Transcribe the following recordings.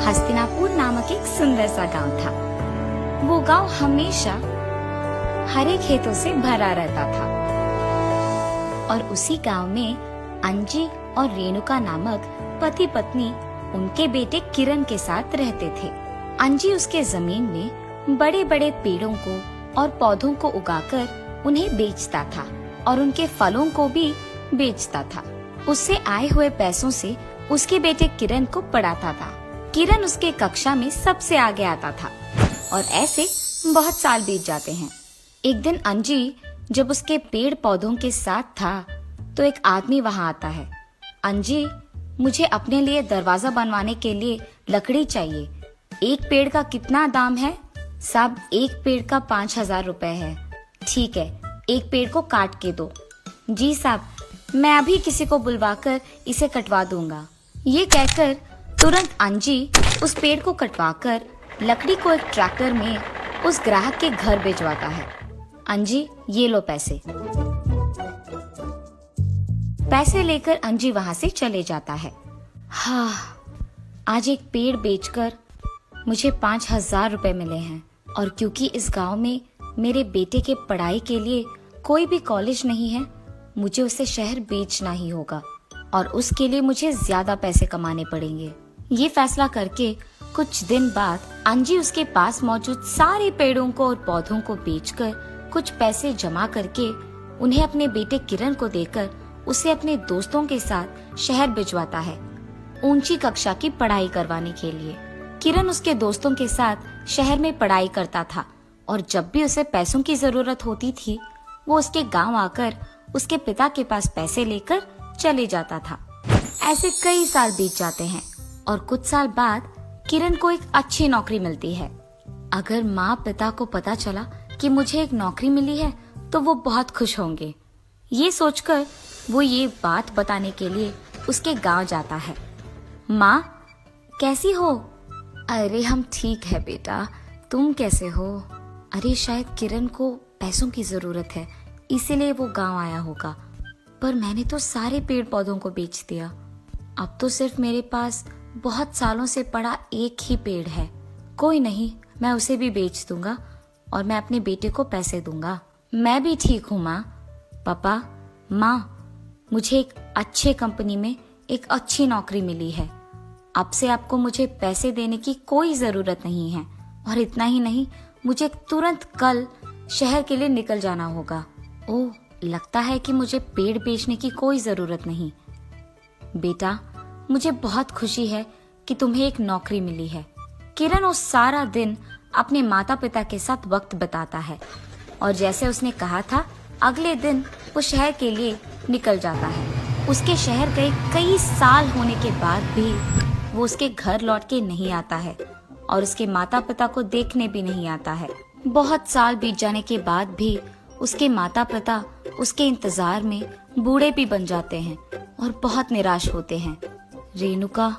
हस्तिनापुर नामक एक सुंदर सा गांव था। वो गांव हमेशा हरे खेतों से भरा रहता था और उसी गांव में अंजी और रेणुका नामक पति पत्नी उनके बेटे किरण के साथ रहते थे। अंजी उसके जमीन में बड़े बड़े पेड़ों को और पौधों को उगाकर उन्हें बेचता था और उनके फलों को भी बेचता था। उससे आए हुए पैसों से उसके बेटे किरण को पढ़ाता था। किरण उसके कक्षा में सबसे आगे आता था और ऐसे बहुत साल बीत जाते हैं। एक दिन अंजी जब उसके पेड़ पौधों के साथ था तो एक आदमी वहाँ आता है। अंजी, मुझे अपने लिए दरवाजा बनवाने के लिए लकड़ी चाहिए। एक पेड़ का कितना दाम है? साहब, एक पेड़ का 5,000 रुपए है। ठीक है, एक पेड़ को काट के दो। जी साहब, मैं अभी किसी को बुलवाकर इसे कटवा दूंगा। ये कहकर तुरंत अंजी उस पेड़ को कटवाकर लकड़ी को एक ट्रैक्टर में उस ग्राहक के घर भिजवाता है। अंजी, ये लो पैसे। पैसे लेकर अंजी वहां से चले जाता है। हाँ, आज एक पेड़ बेचकर मुझे 5,000 रुपए मिले हैं और क्योंकि इस गांव में मेरे बेटे के पढ़ाई के लिए कोई भी कॉलेज नहीं है, मुझे उसे शहर बेचना ही होगा और उसके लिए मुझे ज्यादा पैसे कमाने पड़ेंगे। ये फैसला करके कुछ दिन बाद अंजी उसके पास मौजूद सारे पेड़ों को और पौधों को बेचकर कुछ पैसे जमा करके उन्हें अपने बेटे किरण को देकर उसे अपने दोस्तों के साथ शहर भिजवाता है ऊंची कक्षा की पढ़ाई करवाने के लिए। किरण उसके दोस्तों के साथ शहर में पढ़ाई करता था और जब भी उसे पैसों की जरूरत होती थी वो उसके गांव आकर उसके पिता के पास पैसे लेकर चले जाता था। ऐसे कई साल बीत जाते हैं और कुछ साल बाद किरण को एक अच्छी नौकरी मिलती है। अगर माँ पिता को पता चला कि मुझे एक नौकरी मिली है तो वो बहुत खुश होंगे। ये सोचकर वो ये बात बताने के लिए उसके गांव जाता है। माँ, कैसी हो? अरे हम ठीक है बेटा, तुम कैसे हो? अरे शायद किरण को पैसों की जरूरत है इसीलिए वो गांव आया होगा, पर मैंने तो सारे पेड़ पौधों को बेच दिया। अब तो सिर्फ मेरे पास बहुत सालों से पड़ा एक ही पेड़ है। कोई नहीं, मैं उसे भी बेच दूंगा और मैं अपने बेटे को पैसे दूंगा। मैं भी ठीक हूँ माँ। पापा, माँ, मुझे एक अच्छे कंपनी में एक अच्छी नौकरी मिली है। अब से आपको मुझे पैसे देने की कोई जरूरत नहीं है और इतना ही नहीं, मुझे तुरंत कल शहर के लिए निकल जाना होगा। ओह, लगता है कि मुझे पेड़ बेचने की कोई जरूरत नहीं। बेटा, मुझे बहुत खुशी है कि तुम्हें एक नौकरी मिली है। किरण उस सारा दिन अपने माता पिता के साथ वक्त बिताता है और जैसे उसने कहा था अगले दिन वो शहर के लिए निकल जाता है। उसके शहर गए कई साल होने के बाद भी वो उसके घर लौट के नहीं आता है और उसके माता पिता को देखने भी नहीं आता है। बहुत साल बीत जाने के बाद भी उसके माता पिता उसके इंतजार में बूढ़े भी बन जाते हैं और बहुत निराश होते हैं। रेणुका,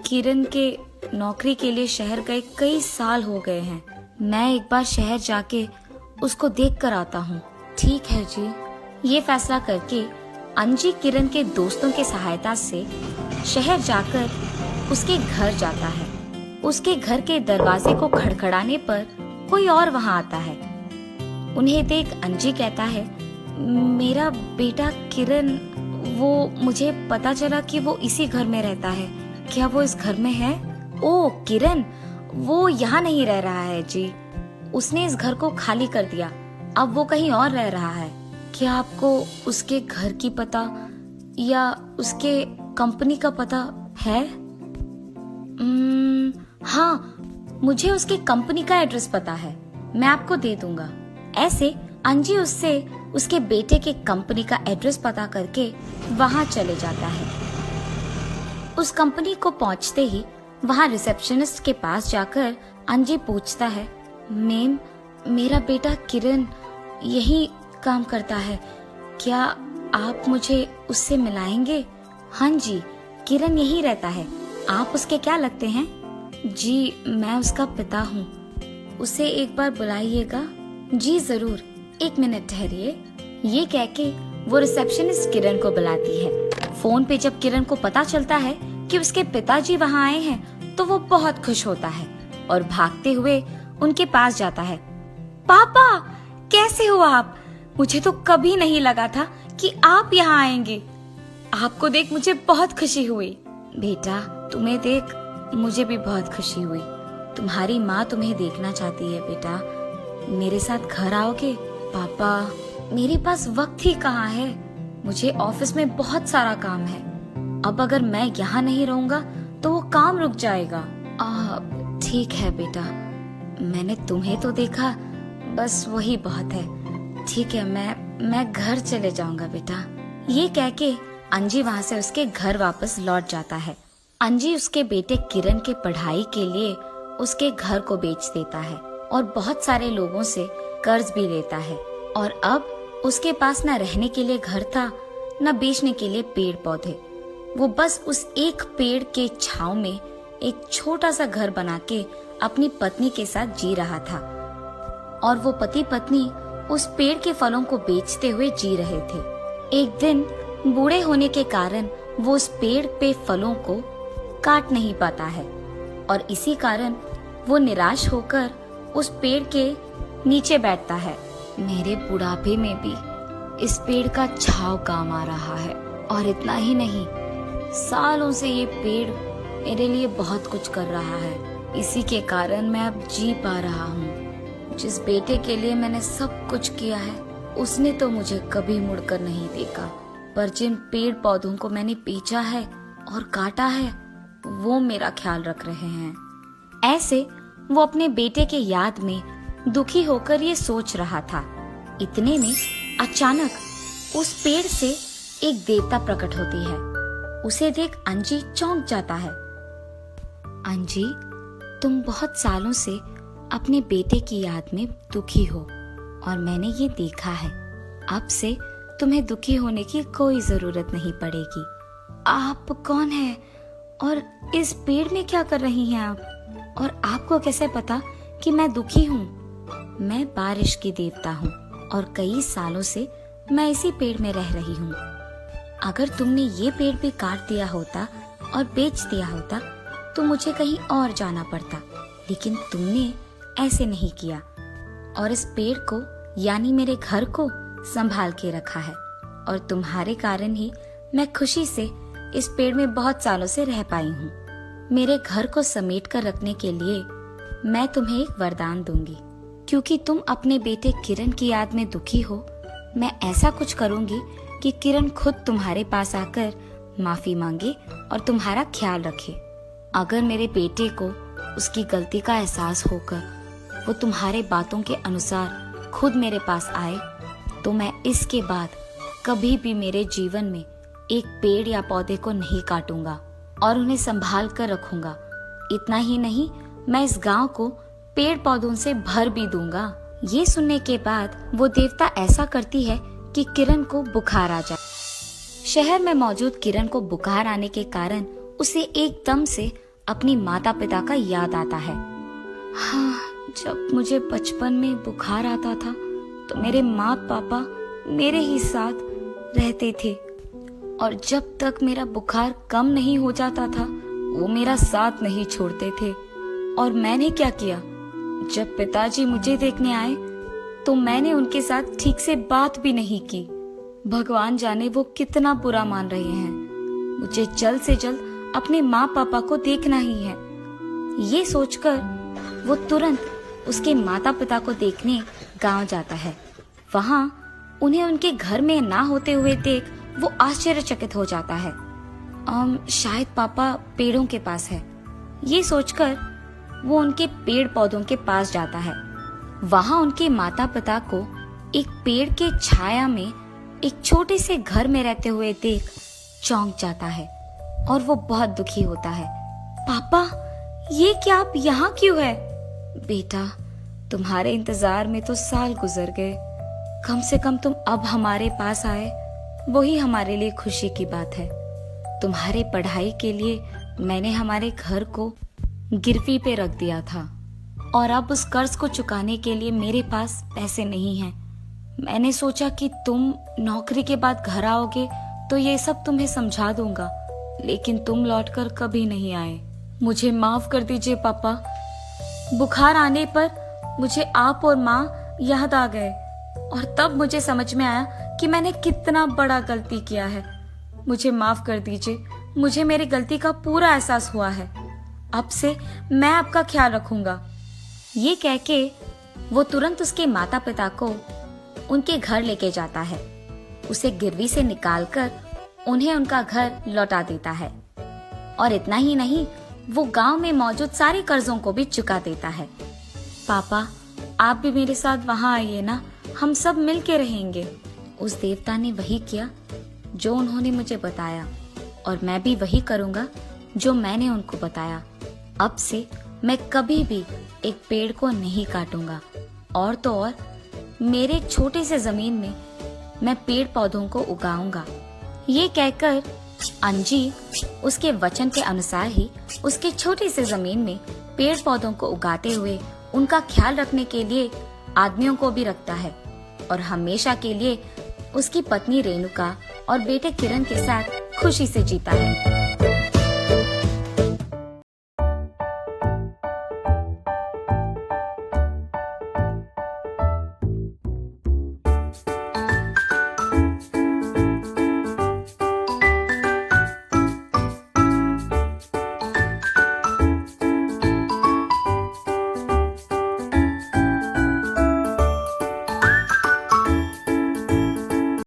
किरण के नौकरी के लिए शहर गए कई साल हो गए हैं। मैं एक बार शहर जाके उसको देख कर आता हूँ। ठीक है जी। ये फैसला करके अंजी किरण के दोस्तों की सहायता से शहर जाकर उसके घर जाता है। उसके घर के दरवाजे को खड़खड़ाने पर कोई और वहाँ आता है। उन्हें देख अंजी कहता है, मेरा बेटा किरण, वो मुझे पता चला कि वो इसी घर में रहता है। क्या वो इस घर में है? ओ किरण, वो यहाँ नहीं रह रहा है जी। उसने इस घर को खाली कर दिया, अब वो कहीं और रह रहा है। क्या आपको उसके घर की पता या उसके कंपनी का पता है? हाँ, मुझे उसके कंपनी का एड्रेस पता है, मैं आपको दे दूंगा। ऐसे अंजी उससे उसके बेटे के कंपनी का एड्रेस पता करके वहाँ चले जाता है। उस कंपनी को पहुँचते ही वहाँ रिसेप्शनिस्ट के पास जाकर अंजी पूछता है, मैम, मेरा बेटा किरण यही काम करता है, क्या आप मुझे उससे मिलाएंगे? हाँ जी, किरण यही रहता है। आप उसके क्या लगते हैं? जी, मैं उसका पिता हूँ। उसे एक बार बुलाइएगा। जी जरूर, एक मिनट ठहरिए। ये कह के वो रिसेप्शनिस्ट किरण को बुलाती है। फोन पे जब किरण को पता चलता है कि उसके पिताजी वहाँ आए हैं तो वो बहुत खुश होता है और भागते हुए उनके पास जाता है। पापा, कैसे हो आप? मुझे तो कभी नहीं लगा था कि आप यहाँ आएंगे। आपको देख मुझे बहुत खुशी हुई। बेटा, तुम्हें देख मुझे भी बहुत खुशी हुई। तुम्हारी माँ तुम्हें देखना चाहती है बेटा। मेरे साथ घर आओगे? पापा, मेरे पास वक्त ही कहाँ है। मुझे ऑफिस में बहुत सारा काम है। अब अगर मैं यहाँ नहीं रहूंगा तो वो काम रुक जाएगा। ठीक है बेटा, मैंने तुम्हें तो देखा, बस वही बहुत है। ठीक है, मैं घर चले जाऊंगा बेटा। ये कह के अंजी वहाँ से उसके घर वापस लौट जाता है। अंजी उसके बेटे किरण के पढ़ाई के लिए उसके घर को बेच देता है और बहुत सारे लोगों से कर्ज भी लेता है। और अब उसके पास न रहने के लिए घर था, न बेचने के लिए पेड़ पौधे। वो बस उस एक पेड़ के छांव में एक छोटा सा घर बना के अपनी पत्नी के साथ जी रहा था। और वो पति पत्नी उस पेड़ के फलों को बेचते हुए जी रहे थे। एक दिन बूढ़े होने के कारण वो उस पेड़ पे फलों को काट नहीं पाता है और इसी कारण वो निराश होकर उस पेड़ के नीचे बैठता है। मेरे बुढ़ापे में भी इस पेड़ का छांव काम आ रहा है और इतना ही नहीं, सालों से ये पेड़ मेरे लिए बहुत कुछ कर रहा है। इसी के कारण मैं अब जी पा रहा हूँ। जिस बेटे के लिए मैंने सब कुछ किया है उसने तो मुझे कभी मुड़कर नहीं देखा, पर जिन पेड़ पौधों को मैंने बेचा है और काटा है वो मेरा ख्याल रख रहे हैं। ऐसे वो अपने बेटे के याद में दुखी होकर ये सोच रहा था। इतने में अचानक उस पेड़ से एक देवता प्रकट होती है। उसे देख अंजी चौंक जाता है। अंजी, तुम बहुत सालों से अपने बेटे की याद में दुखी हो और मैंने ये देखा है। अब से तुम्हें दुखी होने की कोई जरूरत नहीं पड़ेगी। आप कौन है और इस पेड़ में क्या कर रही हैं आप? और आपको कैसे पता कि मैं दुखी हूँ? मैं बारिश की देवता हूँ और कई सालों से मैं इसी पेड़ में रह रही हूँ। अगर तुमने ये पेड़ भी काट दिया होता और बेच दिया होता तो मुझे कहीं और जाना पड़ता, लेकिन तुमने ऐसे नहीं किया और इस पेड़ को यानी मेरे घर को संभाल के रखा है। और तुम्हारे कारण ही मैं खुशी से इस पेड़ में बहुत सालों से रह पाई हूँ। मेरे घर को समेट कर रखने के लिए मैं तुम्हें एक वरदान दूंगी। क्योंकि तुम अपने बेटे किरण की याद में दुखी हो, मैं ऐसा कुछ करूंगी कि किरण खुद तुम्हारे पास आकर माफी मांगे और तुम्हारा ख्याल रखे। अगर मेरे बेटे को उसकी गलती का एहसास होकर वो तुम्हारे बातों के अनुसार खुद मेरे पास आए तो मैं इसके बाद कभी भी मेरे जीवन में एक पेड़ या पौधे को नहीं काटूंगा और उन्हें संभाल कर रखूंगा। इतना ही नहीं, मैं इस गांव को पेड़ पौधों से भर भी दूंगा। ये सुनने के बाद वो देवता ऐसा करती है कि किरण को बुखार आ जाए। शहर में मौजूद किरण को बुखार आने के कारण उसे एकदम से अपनी माता पिता का याद आता है। हाँ, जब मुझे बचपन में बुखार आता था तो मेरे माँ पापा मेरे ही साथ रहते थे और जब तक मेरा बुखार कम नहीं हो जाता था वो मेरा साथ नहीं छोड़ते थे। और मैंने क्या किया, जब पिताजी मुझे देखने आए तो मैंने उनके साथ ठीक से बात भी नहीं की। भगवान जाने वो कितना बुरा मान रहे हैं। मुझे जल्द से जल्द अपने माँ पापा को देखना ही है। ये सोचकर वो तुरंत उसके माता पिता को देखने गांव जाता है। वहाँ उन्हें उनके घर में ना होते हुए देख वो आश्चर्यचकित हो जाता है। शायद पापा पेड़ों के पास है। ये सोचकर वो उनके पेड़ पौधों के पास जाता है। वहाँ उनके माता पिता को एक पेड़ के छाया में एक छोटे से घर में रहते हुए देख चौंक जाता है और वो बहुत दुखी होता है। पापा, ये क्या आप यहाँ क्यों है? बेटा, तुम्हारे इंतजार में तो साल गुजर गए। कम से कम तुम अब हमारे पास आए, वही हमारे लिए खुशी की बात है। तुम्हारे पढ़ाई के लिए मैंने हमारे घर को गिरवी पे रख दिया था और अब उस कर्ज को चुकाने के लिए मेरे पास पैसे नहीं हैं। मैंने सोचा कि तुम नौकरी के बाद घर आओगे तो ये सब तुम्हें समझा दूंगा, लेकिन तुम लौटकर कभी नहीं आए। मुझे माफ कर दीजिए पापा। बुखार आने पर मुझे आप और माँ याद आ गए और तब मुझे समझ में आया कि मैंने कितना बड़ा गलती किया है। मुझे माफ कर दीजिए, मुझे मेरी गलती का पूरा एहसास हुआ है। अब से मैं आपका ख्याल रखूंगा। ये कह के वो तुरंत उसके माता पिता को उनके घर लेके जाता है, उसे गिरवी से निकालकर उन्हें उनका घर लौटा देता है और इतना ही नहीं, वो गांव में मौजूद सारे कर्जों को भी चुका देता है। पापा, आप भी मेरे साथ वहां आइए ना, हम सब मिल के रहेंगे। उस देवता ने वही किया जो उन्होंने मुझे बताया और मैं भी वही करूंगा जो मैंने उनको बताया। अब से मैं कभी भी एक पेड़ को नहीं काटूंगा और तो और मेरे छोटे से जमीन में मैं पेड़ पौधों को उगाऊंगा। ये कहकर अंजी उसके वचन के अनुसार ही उसके छोटे से जमीन में पेड़ पौधों को उगाते हुए उनका ख्याल रखने के लिए आदमियों को भी रखता है और हमेशा के लिए उसकी पत्नी रेणुका और बेटे किरण के साथ खुशी से जीता है।